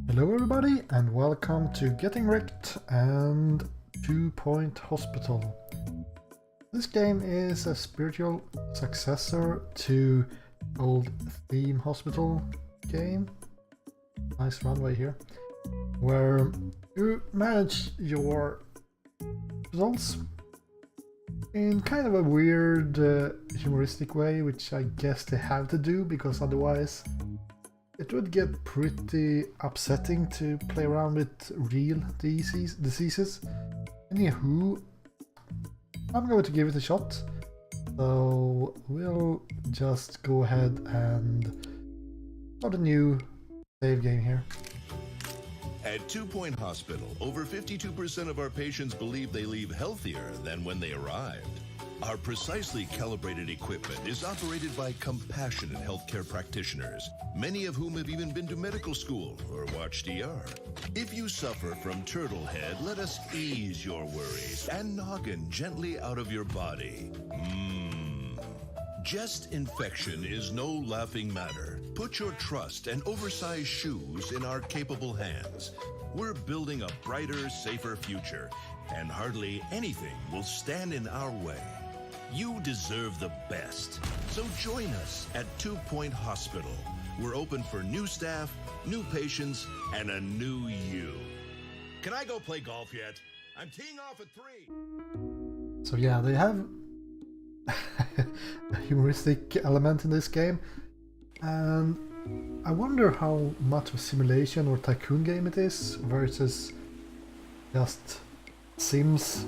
Hello everybody and welcome to Getting Wrecked and 2 Point Hospital. This game is a spiritual successor to old Theme Hospital game. Nice runway here. Where you manage your results in kind of a weird humoristic way, which I guess they have to do because otherwise it would get pretty upsetting to play around with real diseases. Anywho, I'm going to give it a shot. So we'll just go ahead and start a new save game here. At 2 Point Hospital, over 52% of our patients believe they leave healthier than when they arrived. Our precisely calibrated equipment is operated by compassionate healthcare practitioners, many of whom have even been to medical school or watched ER. If you suffer from turtle head, let us ease your worries and noggin gently out of your body. Chest infection is no laughing matter. Put your trust and oversized shoes in our capable hands. We're building a brighter, safer future, and hardly anything will stand in our way. You deserve the best. So join us at 2 Point Hospital. We're open for new staff, new patients, and a new you. Can I go play golf yet? I'm teeing off at 3. So yeah, they have a humoristic element in this game, and I wonder how much of a simulation or tycoon game it is versus just Sims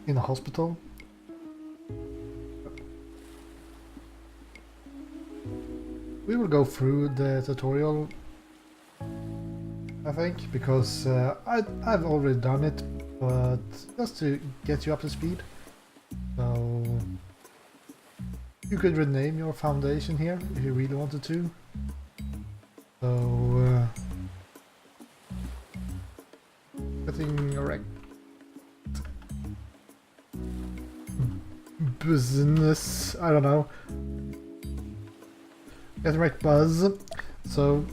in a hospital. We will go through the tutorial, I think, because I've already done it, but just to get you up to speed. So you could rename your foundation here if you really wanted to. So getting wrecked business, I don't know. Getting wrecked buzz. So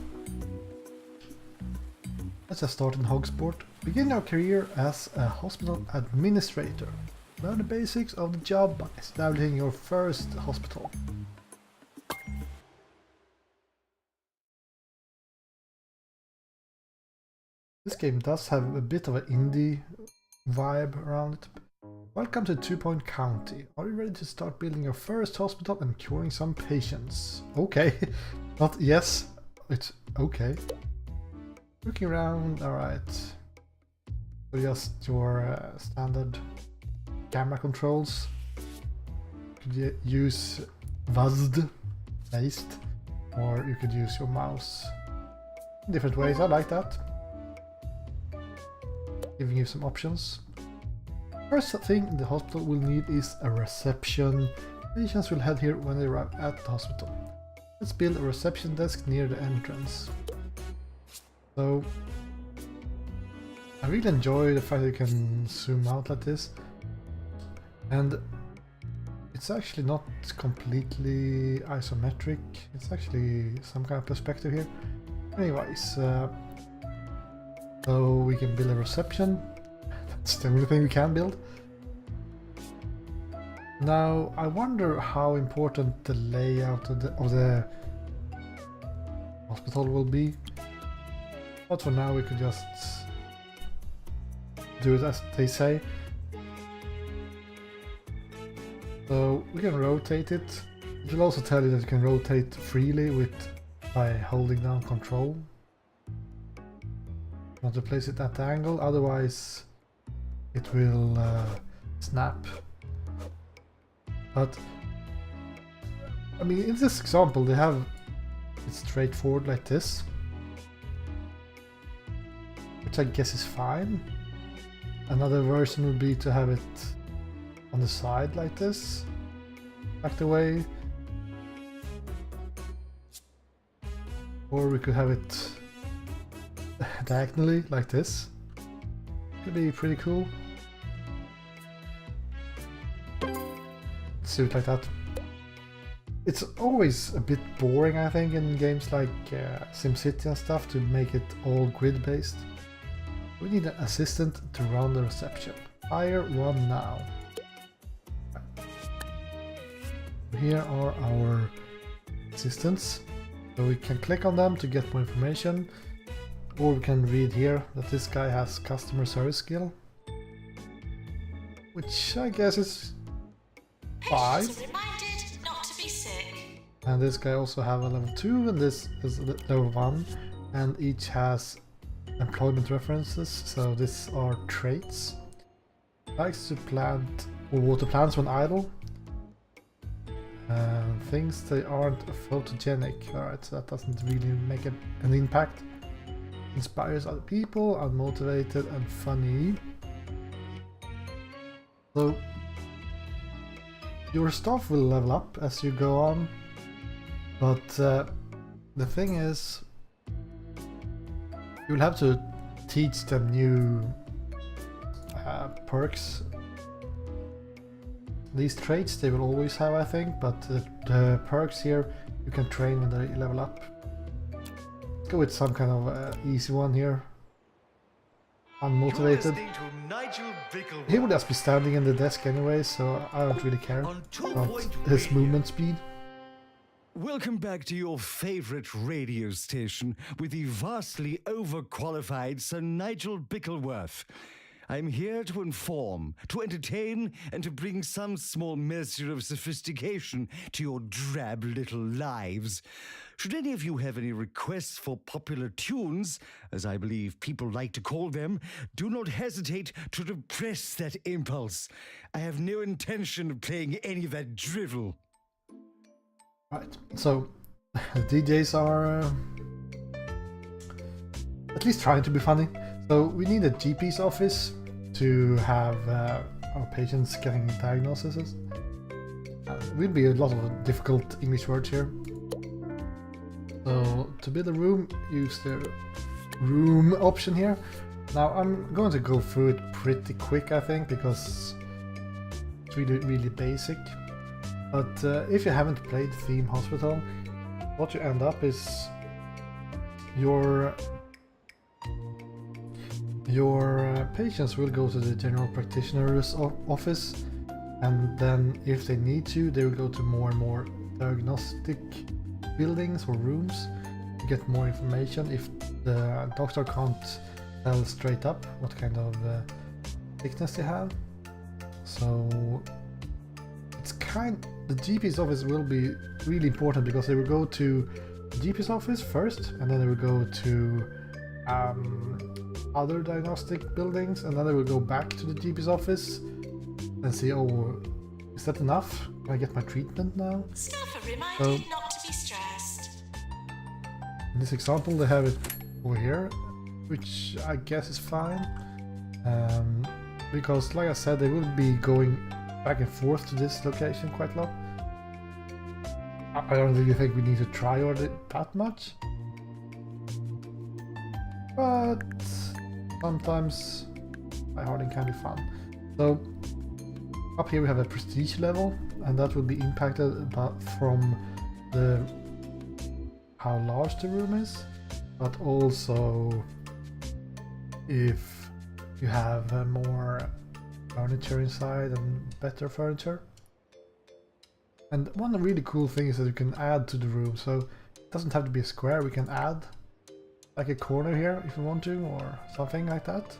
let's just start in Hogsport. Begin your career as a hospital administrator. Learn the basics of the job by establishing your first hospital. This game does have a bit of an indie vibe around it. Welcome to 2 Point County. Are you ready to start building your first hospital and curing some patients? Okay. Not yes, it's okay. Looking around, alright. So just your standard camera controls. You could use WASD based, or you could use your mouse in different ways. I like that. Giving you some options. First thing the hospital will need is a reception. Patients will head here when they arrive at the hospital. Let's build a reception desk near the entrance. So I really enjoy the fact that you can zoom out like this. And it's actually not completely isometric, it's actually some kind of perspective here. Anyways, so we can build a reception. That's the only thing we can build. Now, I wonder how important the layout of the hospital will be. But for now we could just do it as they say. So we can rotate it. It will also tell you that you can rotate freely by holding down control. Want to place it at the angle, otherwise it will snap. But I mean, in this example they have it straightforward like this, which I guess is fine. Another version would be to have it on the side like this, backed away, or we could have it diagonally like this. Could be pretty cool. Let's do it like that. It's always a bit boring, I think, in games like SimCity and stuff to make it all grid-based. We need an assistant to run the reception. Hire one now. Here are our assistants. So we can click on them to get more information. Or we can read here that this guy has customer service skill. Which I guess is 5. And this guy also have a level 2 and this is level 1. And each has employment references, so these are traits. Likes to plant or water plants when idle. Thinks they aren't photogenic. Alright, so that doesn't really make an impact. Inspires other people, unmotivated and funny. So your stuff will level up as you go on, but the thing is, you'll have to teach them new perks. These traits they will always have, I think, but the perks here you can train when they level up. Let's go with some kind of easy one here. Unmotivated. He will just be standing in the desk anyway, so I don't really care about his movement speed. Welcome back to your favorite radio station with the vastly overqualified Sir Nigel Bickleworth. I'm here to inform, to entertain, and to bring some small measure of sophistication to your drab little lives. Should any of you have any requests for popular tunes, as I believe people like to call them, do not hesitate to repress that impulse. I have no intention of playing any of that drivel. Right, so the DJs are at least trying to be funny. So we need a GP's office to have our patients getting diagnoses. Will be a lot of difficult English words here. So to build a room, use the room option here. Now I'm going to go through it pretty quick, I think, because it's really basic. But if you haven't played Theme Hospital, what you end up is your patients will go to the general practitioner's office, and then if they need to, they will go to more and more diagnostic buildings or rooms to get more information if the doctor can't tell straight up what kind of sickness they have. So it's the GP's office will be really important because they will go to the GP's office first, and then they will go to other diagnostic buildings, and then they will go back to the GP's office and see, oh, is that enough? Can I get my treatment now? Staff are reminded not to be stressed. In this example they have it over here, which I guess is fine, because like I said, they will be going back and forth to this location quite a lot. I don't really think we need to try it that much, but sometimes tryharding can be fun. So up here we have a prestige level, and that will be impacted from how large the room is, but also if you have more furniture inside and better furniture. And one really cool thing is that you can add to the room, so it doesn't have to be a square. We can add like a corner here if you want to, or something like that.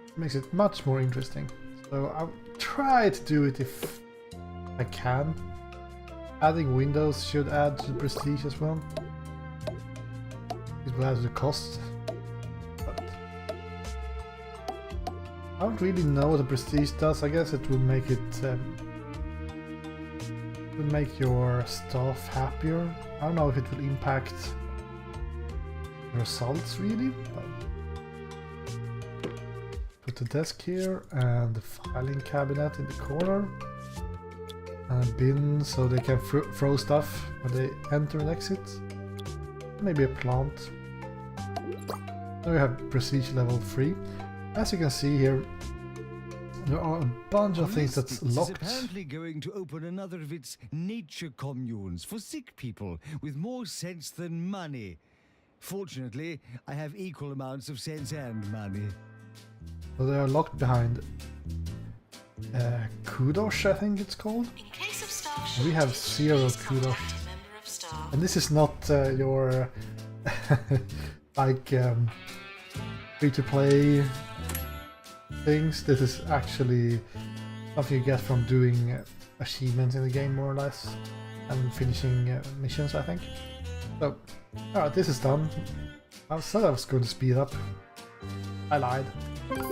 It makes it much more interesting. So I'll try to do it if I can. Adding windows should add to the prestige as well. It will add to the cost. But I don't really know what the prestige does. I guess it will make it will make your staff happier. I don't know if it will impact the results really. But put the desk here and the filing cabinet in the corner. And a bin so they can throw stuff when they enter and exit. Maybe a plant. Then we have prestige level 3. As you can see here, There are a bunch of things that's Atleast is locked. apparently going to open another of its nature communes for sick people with more sense than money. Fortunately, I have equal amounts of sense and money. So they are locked behind kudos, I think it's called. In case of staff We have shortage, 0 please kudos. contact a member of staff. And this is not your like free-to-play things. This is actually something you get from doing achievements in the game, more or less, and finishing missions, I think. So, alright, this is done. I said I was going to speed up. I lied. There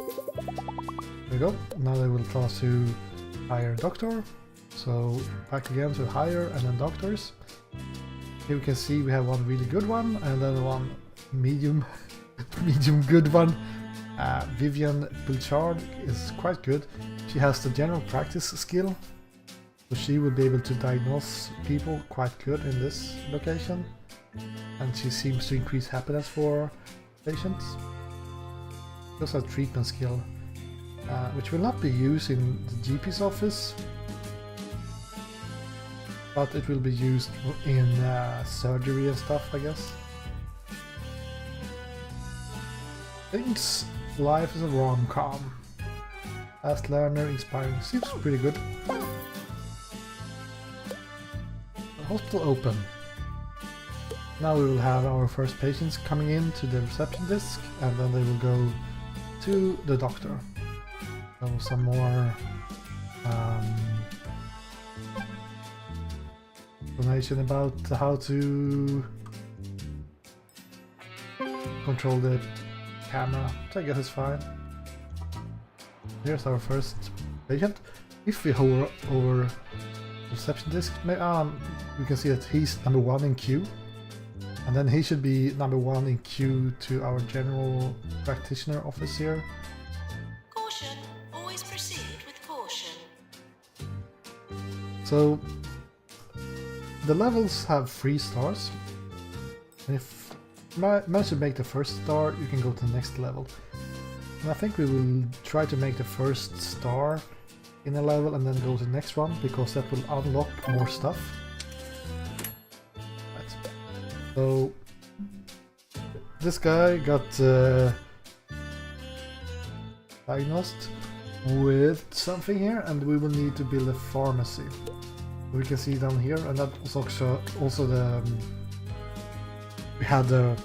we go. Now they will tell us to hire a doctor. So back again to hire and then doctors. Here we can see we have one really good one and then one medium medium good one. Vivian Bouchard is quite good. She has the general practice skill, so she will be able to diagnose people quite good in this location, and she seems to increase happiness for patients. She also has treatment skill, which will not be used in the GP's office, but it will be used in surgery and stuff, I guess. Thinks life is a rom-com. Fast learner, inspiring. Seems pretty good. The hospital open. Now we will have our first patients coming in to the reception desk, and then they will go to the doctor. So some more information about how to control the camera, which I guess is fine. Here's our first patient. If we hover over reception desk, we can see that he's number 1 in queue, and then he should be number 1 in queue to our general practitioner office here. Caution, always proceed with caution. So the levels have 3 stars, and if you manage to make the first star, you can go to the next level. And I think we will try to make the first star in a level and then go to the next one, because that will unlock more stuff. Right. So this guy got diagnosed with something here, and we will need to build a pharmacy. We can see down here, and that was also the we had the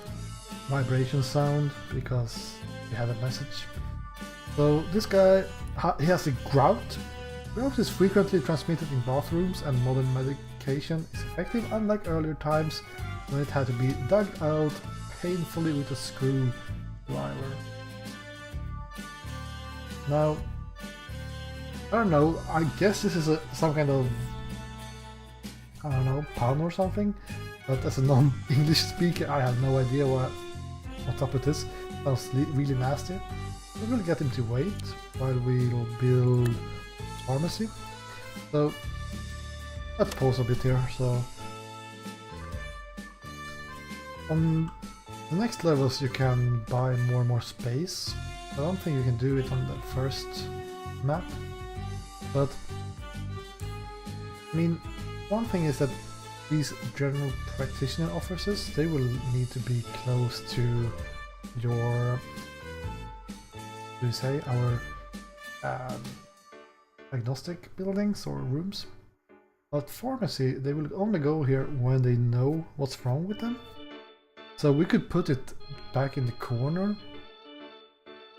vibration sound because we had a message. So this guy, he has a grout. Grout is frequently transmitted in bathrooms, and modern medication is effective, unlike earlier times when it had to be dug out painfully with a screwdriver. Now, I don't know, I guess this is some kind of, I don't know, pun or something, but as a non-English speaker I have no idea what's up with this. Sounds really nasty. We will get him to wait while we'll build pharmacy. So let's pause a bit here. So on the next levels you can buy more and more space. I don't think you can do it on the first map, but I mean, one thing is that these general practitioner offices, they will need to be close to your, do you say, our diagnostic buildings or rooms. But pharmacy, they will only go here when they know what's wrong with them. So we could put it back in the corner,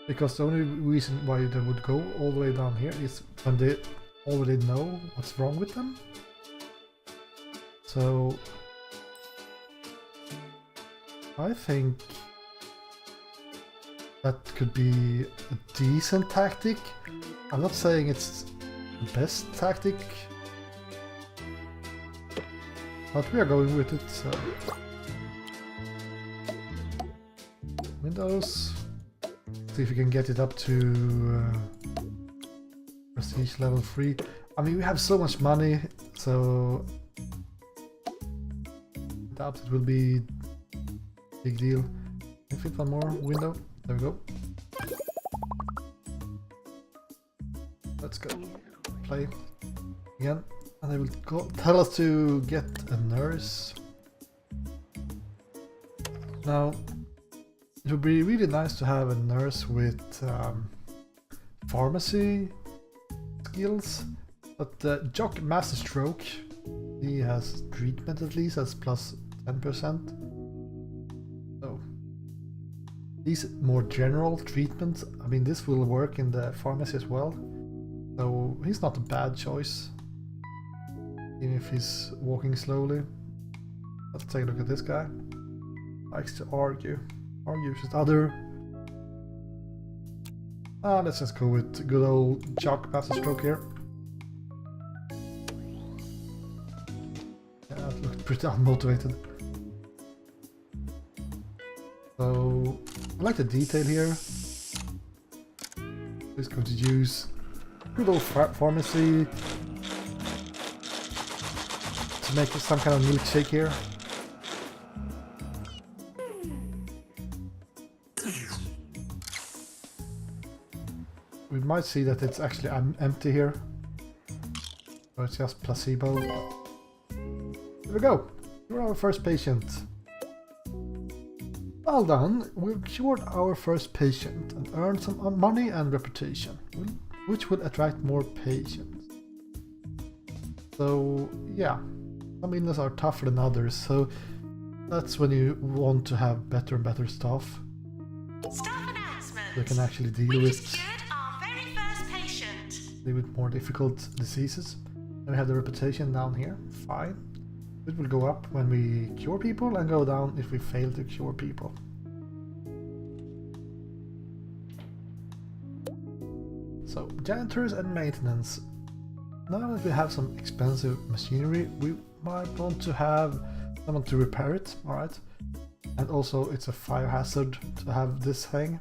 because the only reason why they would go all the way down here is when they already know what's wrong with them. So I think that could be a decent tactic. I'm not saying it's the best tactic, but we are going with it. So Windows, see if we can get it up to prestige level 3. I mean, we have so much money, so I doubt it will be a big deal. Can fit one more window. There we go. let's go play again. And they will tell us to get a nurse. Now, it would be really nice to have a nurse with pharmacy skills, but Jock Master Stroke, he has treatment at least, that's plus 10%. So, these more general treatments, I mean this will work in the pharmacy as well. So he's not a bad choice, even if he's walking slowly. Let's take a look at this guy. Likes to argue. Argues with other. Let's just go with good old Jock Master Stroke here. Yeah, that looked pretty unmotivated. So I like the detail here. Just going to use good old pharmacy to make some kind of milkshake here. We might see that it's actually empty here, so it's just placebo. Here we go. You're our first patient. Well done. We've cured our first patient and earned some money and reputation, which will attract more patients. So yeah, some illnesses are tougher than others, so that's when you want to have better and better staff. Staff announcement. They can actually deal We with just cured our very first patient. more difficult diseases. And we have the reputation down here. Fine. It will go up when we cure people and go down if we fail to cure people. So, janitors and maintenance. Now that we have some expensive machinery, we might want to have someone to repair it, alright? And also it's a fire hazard to have this thing.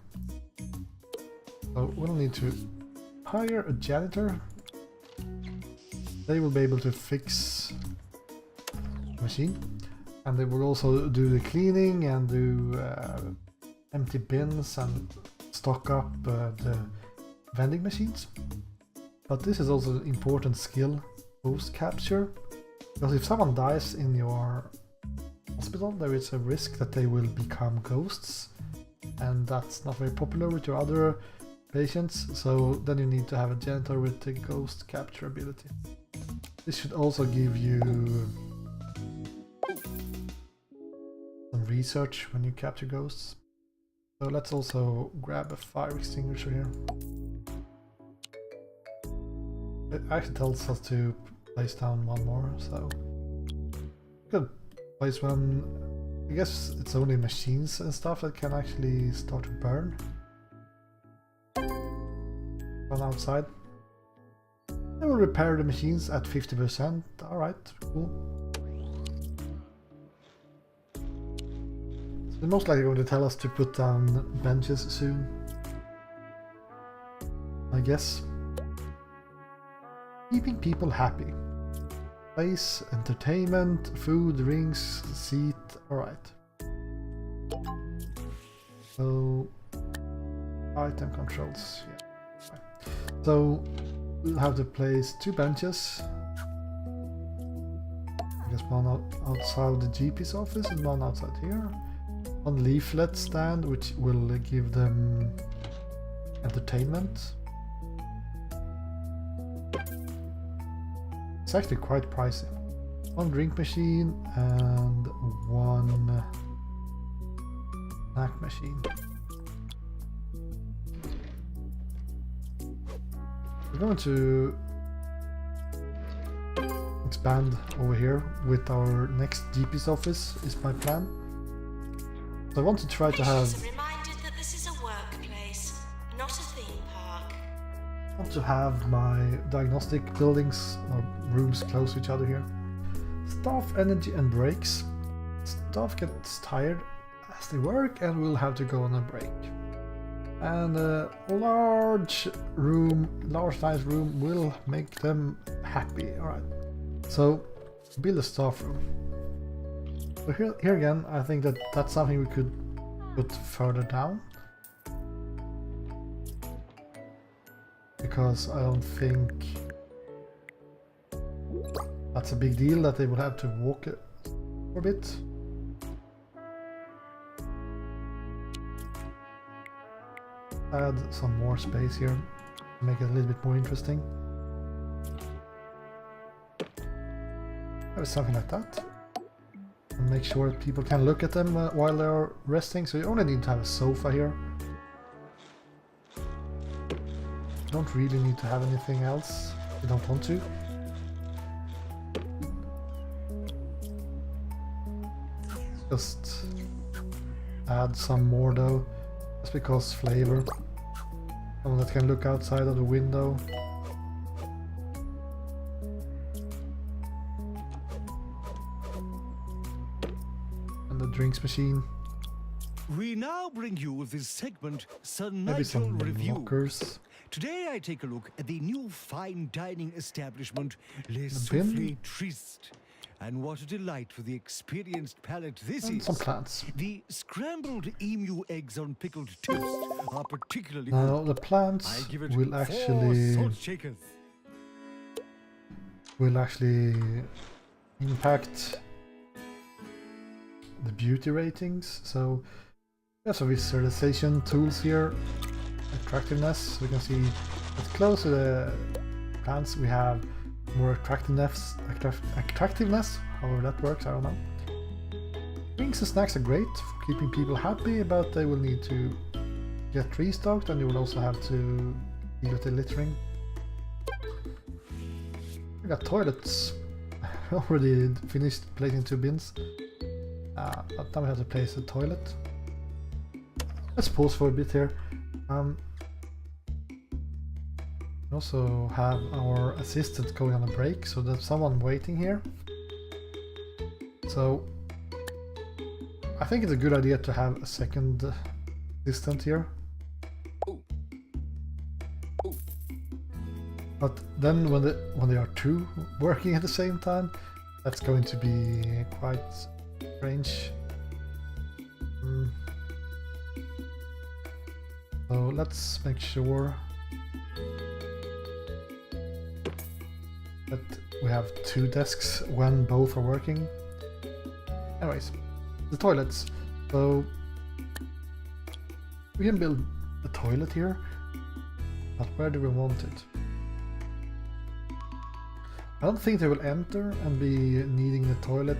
So we'll need to hire a janitor. They will be able to fix the machine. And they will also do the cleaning and do empty bins and stock up the vending machines. But this is also an important skill, ghost capture. Because if someone dies in your hospital, there is a risk that they will become ghosts. And that's not very popular with your other patients. So then you need to have a janitor with the ghost capture ability. This should also give you some research when you capture ghosts. So let's also grab a fire extinguisher here. It actually tells us to place down one more, so good. Place one. I guess it's only machines and stuff that can actually start to burn. One outside. They will repair the machines at 50%. Alright, cool. So they're most likely going to tell us to put down benches soon, I guess. Keeping people happy. Place, entertainment, food, drinks, seat, alright. So, item controls, yeah. Fine. So, we'll have to place 2 benches. I guess one outside the GP's office and one outside here. One leaflet stand, which will give them entertainment. It's actually quite pricey. One drink machine and one snack machine. We're going to expand over here with our next GP's office, is my plan. So I want to try to have... Patients are reminded that this is a workplace, not a theme park. I want to have my diagnostic buildings or rooms close to each other here. Staff energy and breaks. Staff gets tired as they work and will have to go on a break. And a large size room will make them happy. Alright. So build a staff room. So here again, I think that's something we could put further down. because I don't think that's a big deal that they will have to walk it for a bit. Add some more space here to make it a little bit more interesting. Maybe something like that. And make sure that people can look at them while they're resting, so you only need to have a sofa here. You don't really need to have anything else if you don't want to. Just add some more though, just because flavor. Someone that can look outside of the window. And the drinks machine. We now bring you this segment, Sir Maybe Nigel some Review. lockers. Today I take a look at the new fine dining establishment, Les The bin. Soufflés Tristes. And what a delight for the experienced palate this And is. some plants. The scrambled emu eggs on pickled toast are particularly Now good. the plants I give it will 4 actually salt shakers. impact the beauty ratings. So we have some visualization tools here. Attractiveness. We can see as close to the plants we have more attractiveness, however that works, I don't know. Drinks and snacks are great for keeping people happy, but they will need to get restocked, and you will also have to deal with the littering. We got toilets. I already finished placing 2 bins. But now we have to place a toilet. Let's pause for a bit here. We also have our assistant going on a break, so there's someone waiting here. So I think it's a good idea to have a second assistant here. But then when they are 2 working at the same time, that's going to be quite strange. So let's make sure that we have 2 desks when both are working. Anyways, the toilets. So we can build a toilet here, but where do we want it? I don't think they will enter and be needing the toilet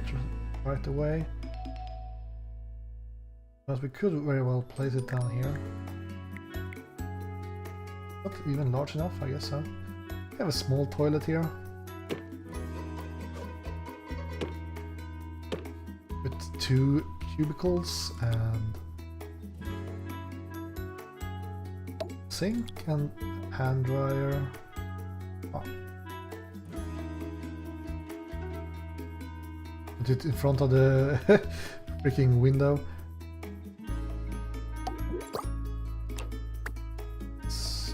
right away, but we could very well place it down here. Not even large enough, I guess so. We have a small toilet here. With 2 cubicles and sink and hand dryer. Oh. Put it in front of the freaking window. It's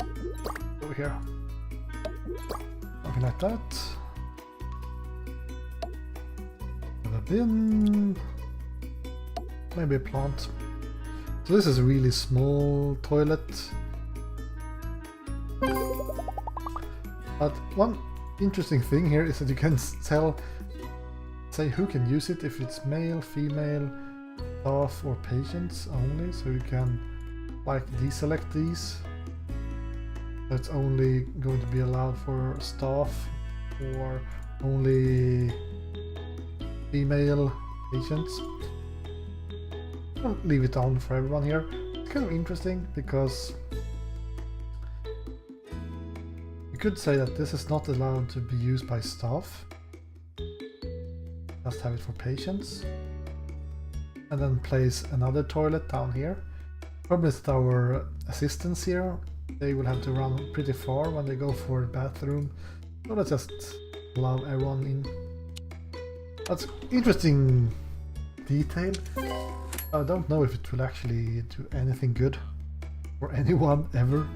over here. Something like that. A bin, maybe a plant. So this is a really small toilet. But one interesting thing here is that you can say who can use it, if it's male, female, staff or patients only. So you can like deselect these. That's only going to be allowed for staff or only female patients. I'll leave it on for everyone here. It's kind of interesting because you could say that this is not allowed to be used by staff. Just have it for patients. And then place another toilet down here. Problem is that our assistants here, they will have to run pretty far when they go for the bathroom. So let's just allow everyone in. That's interesting detail. I don't know if it will actually do anything good for anyone ever.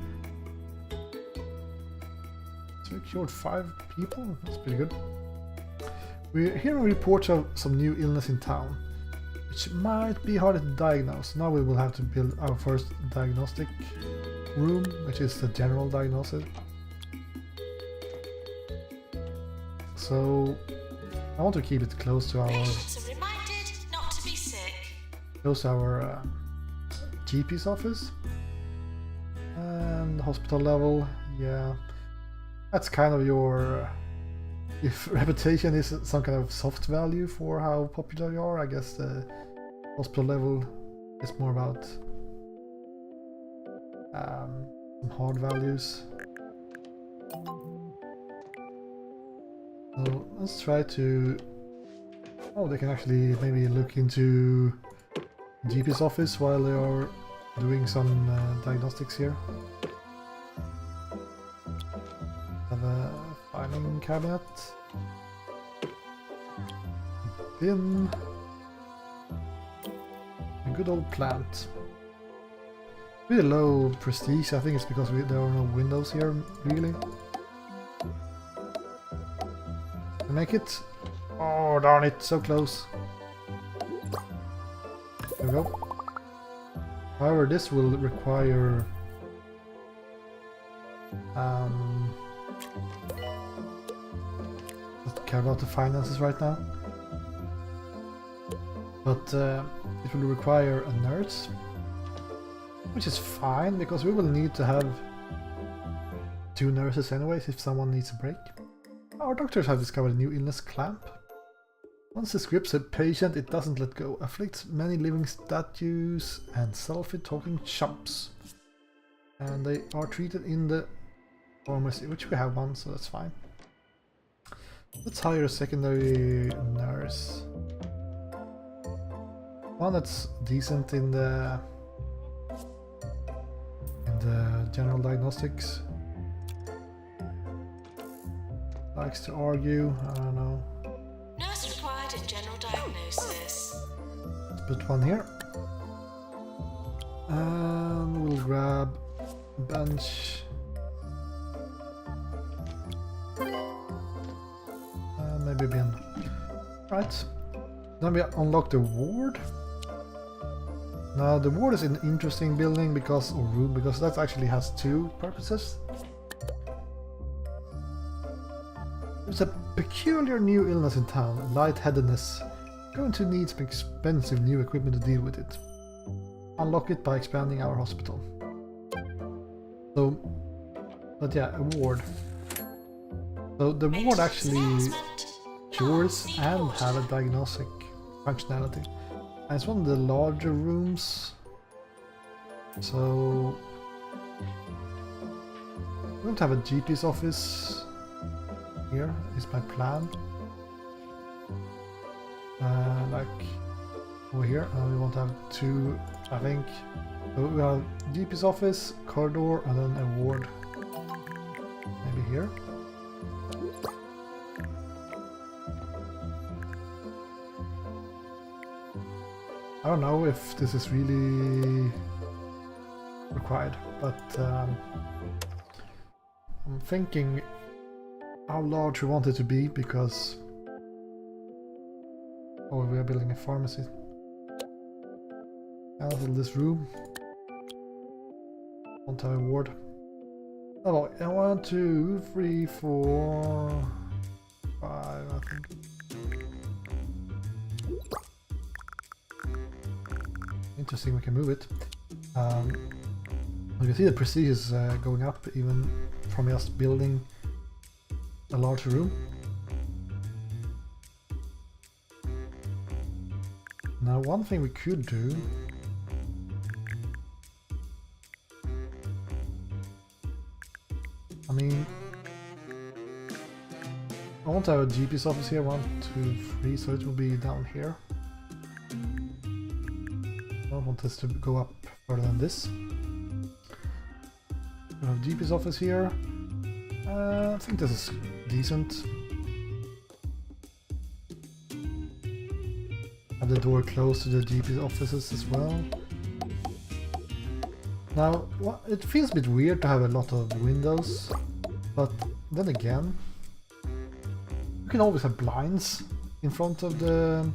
So we cured 5 people, that's pretty good. We're hearing reports of some new illness in town, which might be harder to diagnose. Now we will have to build our first diagnostic room, which is the general diagnosis. so I want to keep it close to our Patients are reminded not to be sick. GP's office. And hospital level, yeah. That's kind of your... if reputation is some kind of soft value for how popular you are, I guess the hospital level is more about some hard values. So let's try to... oh, they can actually maybe look into GP's office while they are doing some diagnostics here. Have a filing cabinet. Bin. A good old plant. Really low prestige, I think it's because there are no windows here, really. To make it... oh darn it, so close. There we go. However, this will require... not care about the finances right now. But it will require a nurse. Which is fine, because we will need to have 2 nurses anyways if someone needs a break. Our doctors have discovered a new illness, clamp. Once it grips a patient, it doesn't let go. Afflicts many living statues and selfie-talking chumps. And they are treated in the pharmacy, which we have one, so that's fine. Let's hire a secondary nurse. One that's decent in the general diagnostics. Likes to argue, I don't know. Nurse required in general diagnosis. Let's put one here. And we'll grab a bench. And maybe a bin. Right. Then we unlock the ward. Now the ward is an interesting building because that actually has 2 purposes. There's a peculiar new illness in town, lightheadedness. Going to need some expensive new equipment to deal with it. Unlock it by expanding our hospital. So, but yeah, a ward. So the ward actually cures and have a diagnostic functionality. And it's one of the larger rooms. So we don't have a GP's office here, is my plan. Like over here, and we want to have 2, I think. So we have GP's office, corridor, and then a ward. Maybe here. I don't know if this is really required, but I'm thinking how large we want it to be, because we are building a pharmacy. Cancel this room. Want to have a ward. Oh, and 1, 2, 3, 4, 5, I think. Interesting, we can move it. You can see the prestige is going up even from just building a larger room. Now, one thing we could do I want to have a GP's office here, 1, 2, 3, so it will be down here. I don't want this to go up further than this. We have GP's office here. I think this is decent. Have the door close to the GP's offices as well. Now, it feels a bit weird to have a lot of windows, but then again, you can always have blinds in front of the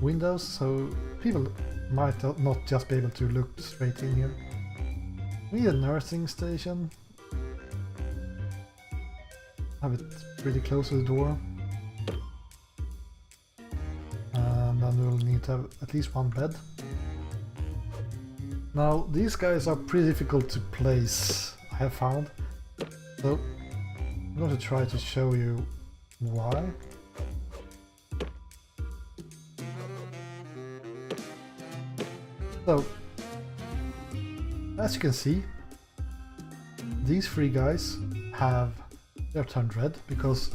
windows, so people might not just be able to look straight in here. We need a nursing station. have it pretty close to the door. And then we'll need to have at least one bed. Now, these guys are pretty difficult to place, I have found. So, I'm going to try to show you why. So, as you can see, these three guys they're turned red because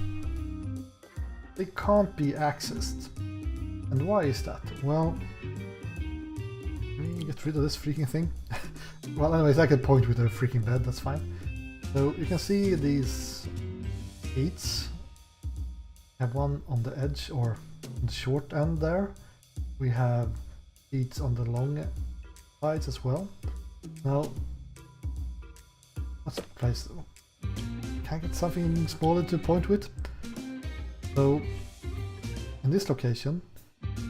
they can't be accessed. And why is that? Well, let me get rid of this freaking thing. Well, anyways, I can point with a freaking bed, that's fine. So you can see these gates. Have one on the edge or on the short end there. We have gates on the long sides as well. Now, let's place them. Can I get something smaller to point with? So, in this location,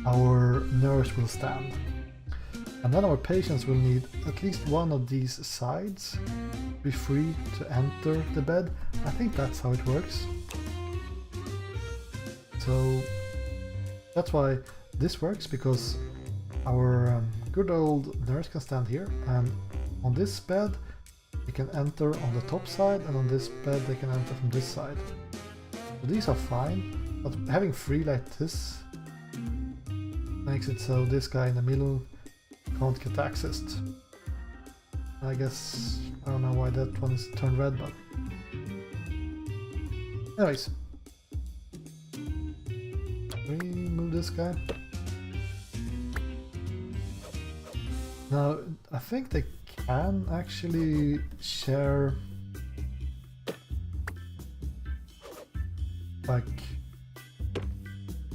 our nurse will stand. And then our patients will need at least one of these sides to be free to enter the bed. I think that's how it works. So that's why this works, because our good old nurse can stand here, and on this bed they can enter on the top side, and on this bed they can enter from this side. So these are fine, but having three like this makes it so this guy in the middle can't get accessed. I guess, I don't know why that one is turned red, but anyways. Remove this guy. Now, I think they can actually share like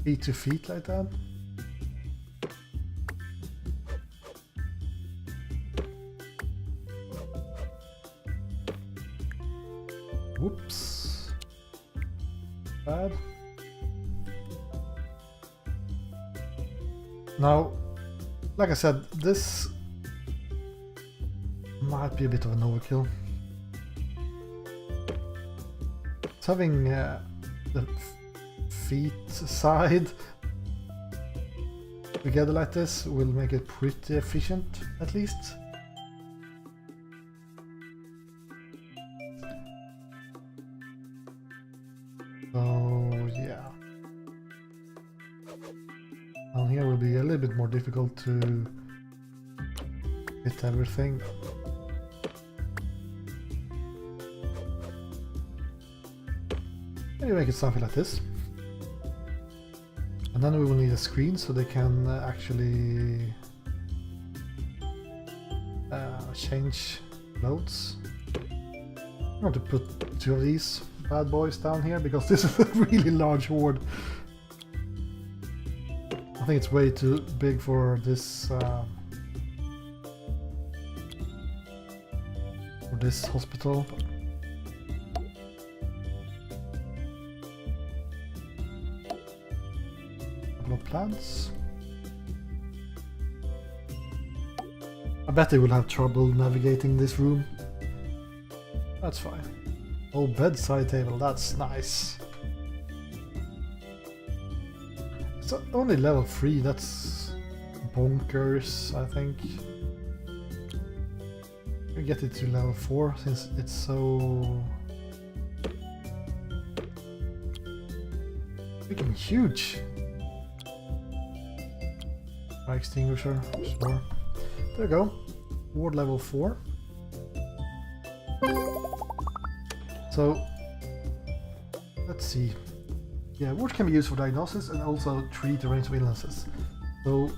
feet to feet like that. Whoops. Bad. Now, like I said, this might be a bit of an overkill. It's having the feet side together like this will make it pretty efficient, at least. So yeah, down here will be a little bit more difficult to hit everything. Maybe make it something like this. And then we will need a screen so they can actually change loads. I'm going to put two of these bad boys down here because this is a really large horde. I think it's way too big for this hospital. Couple of plants. I bet they will have trouble navigating this room. That's fine. Oh, bedside table, that's nice. It's only level 3, that's bonkers, I think. We get it to level 4 since it's so freaking huge. Fire extinguisher, sure. There we go. Ward level 4. So, let's see. Yeah, ward can be used for diagnosis and also treat a range of illnesses. So,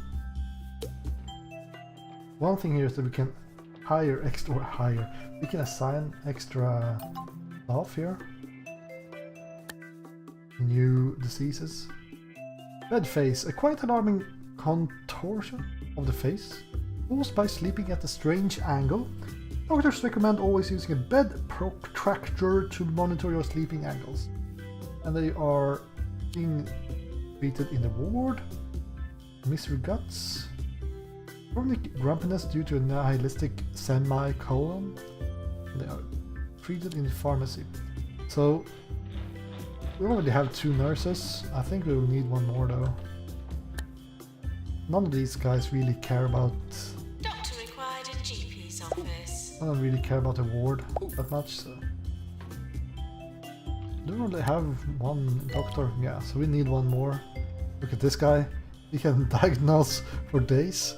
one thing here is that we can we can assign extra staff here. New diseases. Bed face, a quite alarming contortion of the face caused by sleeping at a strange angle. Doctors recommend always using a bed protractor to monitor your sleeping angles. And they are being treated in the ward. Misery guts. Chronic grumpiness due to a nihilistic semicolon. They are treated in the pharmacy. So We already have 2 nurses. I think we will need one more though. None of these guys really care about... Doctor required in GP's office. I don't really care about the ward that much, so... Do we only have one doctor? Yeah, so we need one more. Look at this guy. He can diagnose for days.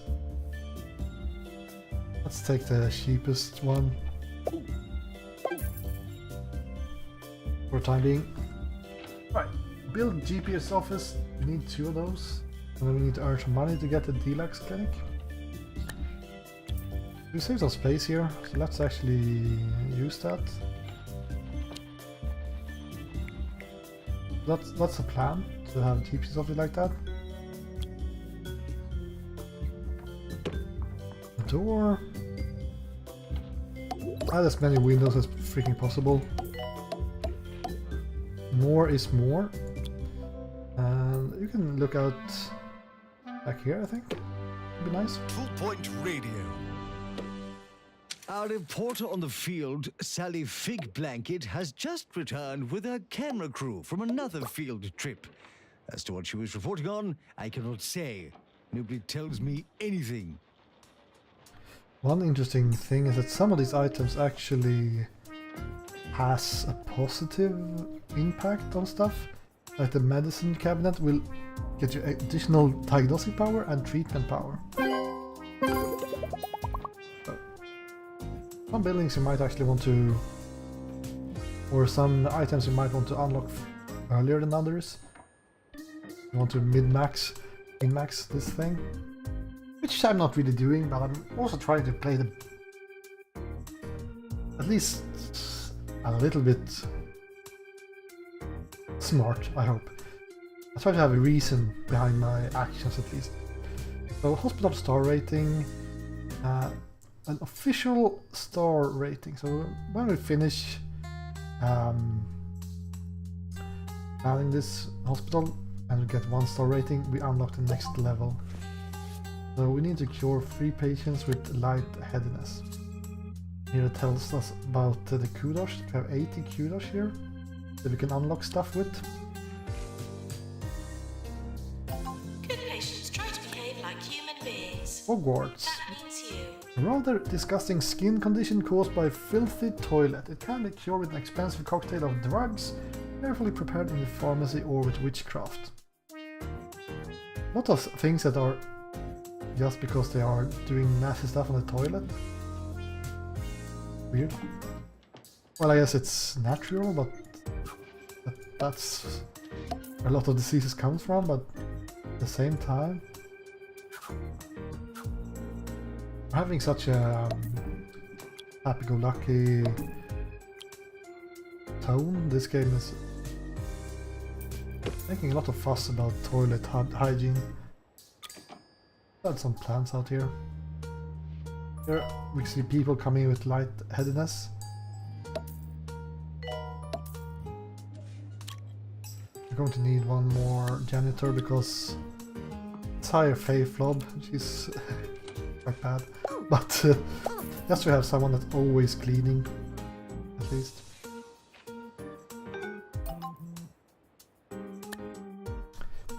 Let's take the cheapest one. For the time being. Right, build GP's office. We need 2 of those. And then we need to earn some money to get the deluxe clinic. We save some space here, so let's actually use that. That's the plan, to have GP's office like that. Door. Add as many windows as freaking possible. More is more. And you can look out back here, I think. Would be nice. 2-point radio. Our reporter on the field, Sally Fig Blanket, has just returned with her camera crew from another field trip. As to what she was reporting on, I cannot say. Nobody tells me anything. One interesting thing is that some of these items actually has a positive impact on stuff. Like the medicine cabinet will get you additional diagnostic power and treatment power. So, some buildings you might actually want to, or some items you might want to unlock earlier than others. You want to min-max this thing. Which I'm not really doing, but I'm also trying to play the at least a little bit smart, I hope. I try to have a reason behind my actions at least. So hospital star rating, an official star rating. So when we finish planning this hospital and we get 1-star rating, we unlock the next level. So we need to cure 3 patients with lightheadedness. Here it tells us about the kudos. We have 80 kudos here that we can unlock stuff with. Good patients try to behave like human beings. Hogwarts. That means you. A rather disgusting skin condition caused by a filthy toilet. It can be cured with an expensive cocktail of drugs, carefully prepared in the pharmacy or with witchcraft. A lot of things that are just because they are doing nasty stuff on the toilet. Weird. Well, I guess it's natural, but that's where a lot of diseases comes from, but at the same time, having such a happy-go-lucky tone, this game is making a lot of fuss about toilet hygiene. Add some plants out here. Here we see people coming with lightheadedness. We're going to need one more janitor because it's higher Faye Flob. She's quite bad. But just to have someone that's always cleaning, at least.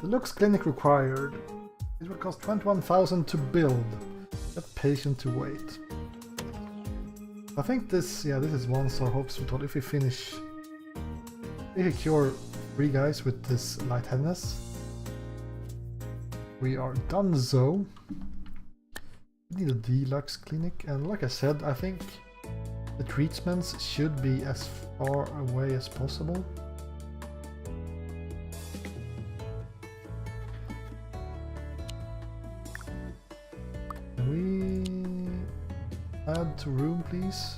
Deluxe clinic required. It will cost 21,000 to build. Get patient to wait. I think this, yeah, this is 1-star hospital. If we finish, if we cure 3 guys with this lightheadedness, we are done. So we need a deluxe clinic, and like I said, I think the treatments should be as far away as possible. Add to room, please.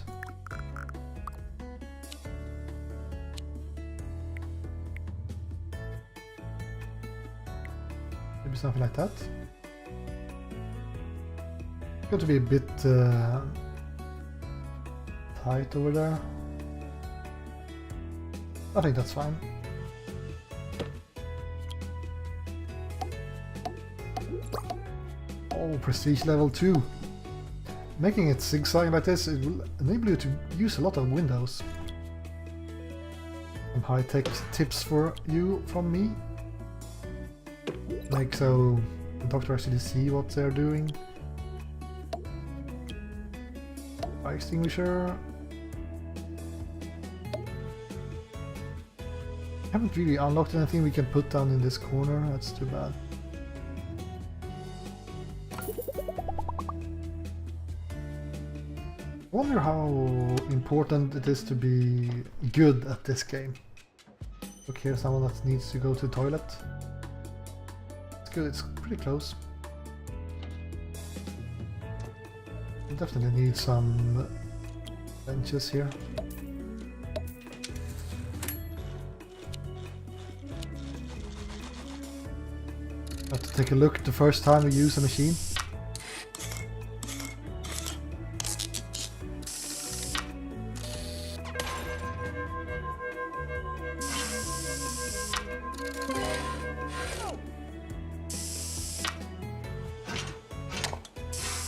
Maybe something like that. It's going to be a bit tight over there. I think that's fine. Oh, prestige level 2. Making it zigzag like this, it will enable you to use a lot of windows. some high-tech tips for you from me. Like so the doctor actually see what they're doing. Fire extinguisher. Haven't really unlocked anything we can put down in this corner, that's too bad. I wonder how important it is to be good at this game. Look here, someone that needs to go to the toilet. It's good, it's pretty close. We definitely need some benches here. Have to take a look the first time we use a machine.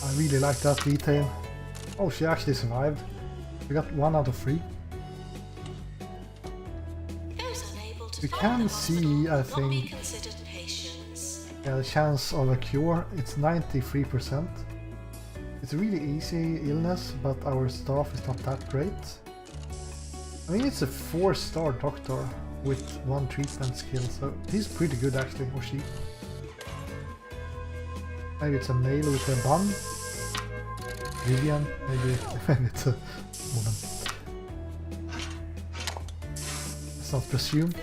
I really like that detail. Oh, she actually survived. We got 1 out of 3. You can see, I think, yeah, the chance of a cure, it's 93%. It's a really easy illness, but our staff is not that great. I mean, it's a 4-star doctor with 1 treatment skill, so he's pretty good actually, or she. Maybe it's a male with a bun. Vivian, maybe, maybe it's a woman. Let's not presume.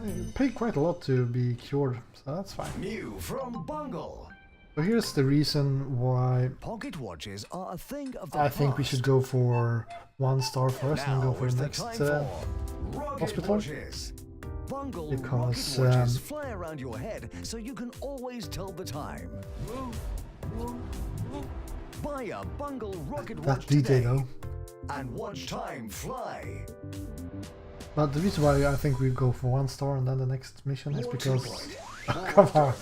You pay quite a lot to be cured, so that's fine. New from Bungle. So here's the reason why Pocket watches are a thing of the I think we past. should go for 1 star first and then go for Now the is the next time for Rocket hospital. Watches. Bungle Because, rocket watches fly around your head so you can always tell the time. Buy a Bungle rocket that watch DJ today though. and watch time fly. But the reason why I think we go for 1 star and then the next mission is More because 2-point. come on,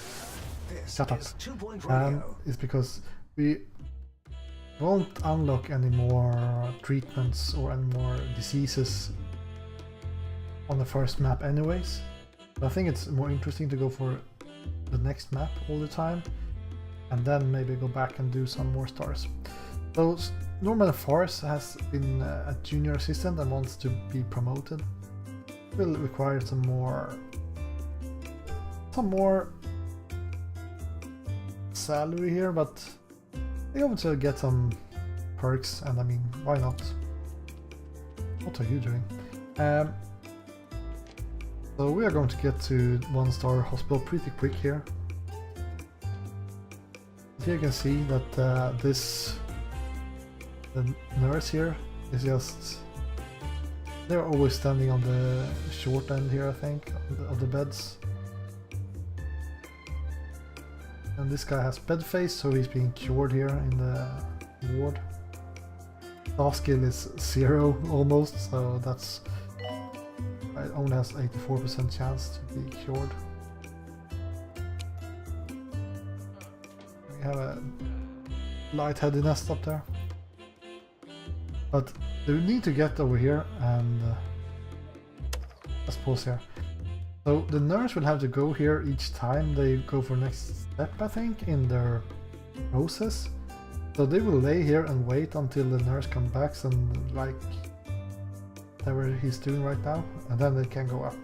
This shut up. is 2-point radio. Is because we won't unlock any more treatments or any more diseases on the first map anyways. So I think it's more interesting to go for the next map all the time and then maybe go back and do some more stars. So Norman Forrest has been a junior assistant and wants to be promoted. Will require some more salary here, but they also get some perks, and I mean, why not? What are you doing? So we are going to get to 1-star hospital pretty quick here. Here you can see that the nurse here is just, they're always standing on the short end here, I think, of the beds. And this guy has bed face, so he's being cured here in the ward. Staff skill is 0 almost, so that's, it only has 84% chance to be cured. We have a lightheadedness up there. But they need to get over here and let's pause here. So the nurse will have to go here each time they go for next step, I think, in their process. So they will lay here and wait until the nurse comes back and like whatever he's doing right now, and then they can go up.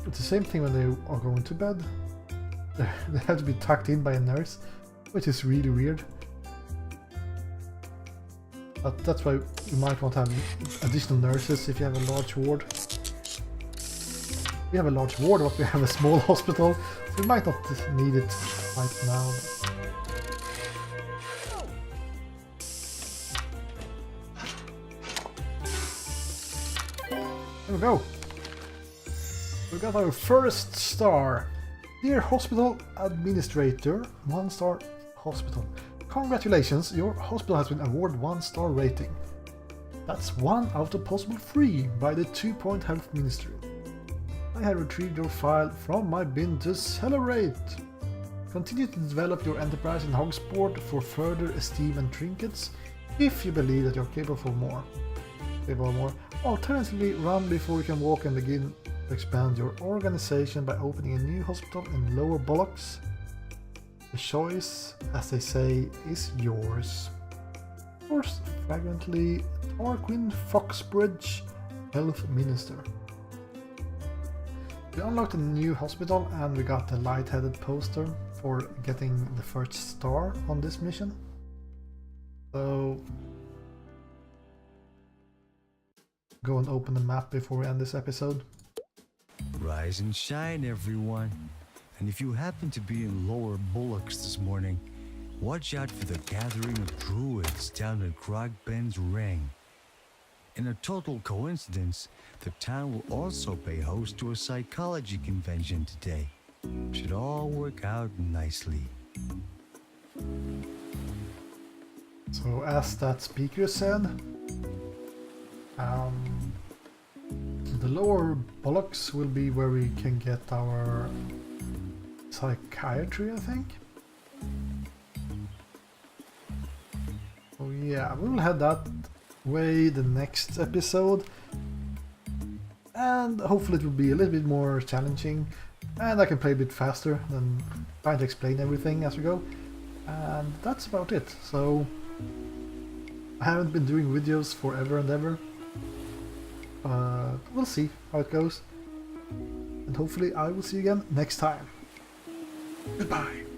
It's the same thing when they are going to bed. They have to be tucked in by a nurse, which is really weird. But that's why you might want to have additional nurses if you have a large ward. We have a large ward, but we have a small hospital, so we might not need it right now. There we go. We got our first star. Dear Hospital Administrator, 1-star hospital. Congratulations, your hospital has been awarded 1-star rating. That's 1 out of possible 3 by the 2-point Health Ministry. I have retrieved your file from my bin to celebrate. Continue to develop your enterprise in Hogsport for further esteem and trinkets if you believe that you're capable for more. One more. Alternatively, run before you can walk and begin to expand your organization by opening a new hospital in Lower Bollocks. The choice, as they say, is yours. First, fragrantly, Tarquin Foxbridge, Health Minister. We unlocked a new hospital and we got the light-headed poster for getting the first star on this mission. So go and open the map before we end this episode. Rise and shine, everyone. And if you happen to be in Lower Bullocks this morning, watch out for the gathering of druids down at Grogben's Ring. In a total coincidence, the town will also pay host to a psychology convention today. Should all work out nicely. So as that speaker said, the Lower Bollocks will be where we can get our psychiatry, I think. Oh yeah, we will head that way the next episode, and hopefully it will be a little bit more challenging and I can play a bit faster than trying to explain everything as we go. And that's about it. So I haven't been doing videos forever and ever. We'll see how it goes. And hopefully I will see you again next time. Goodbye.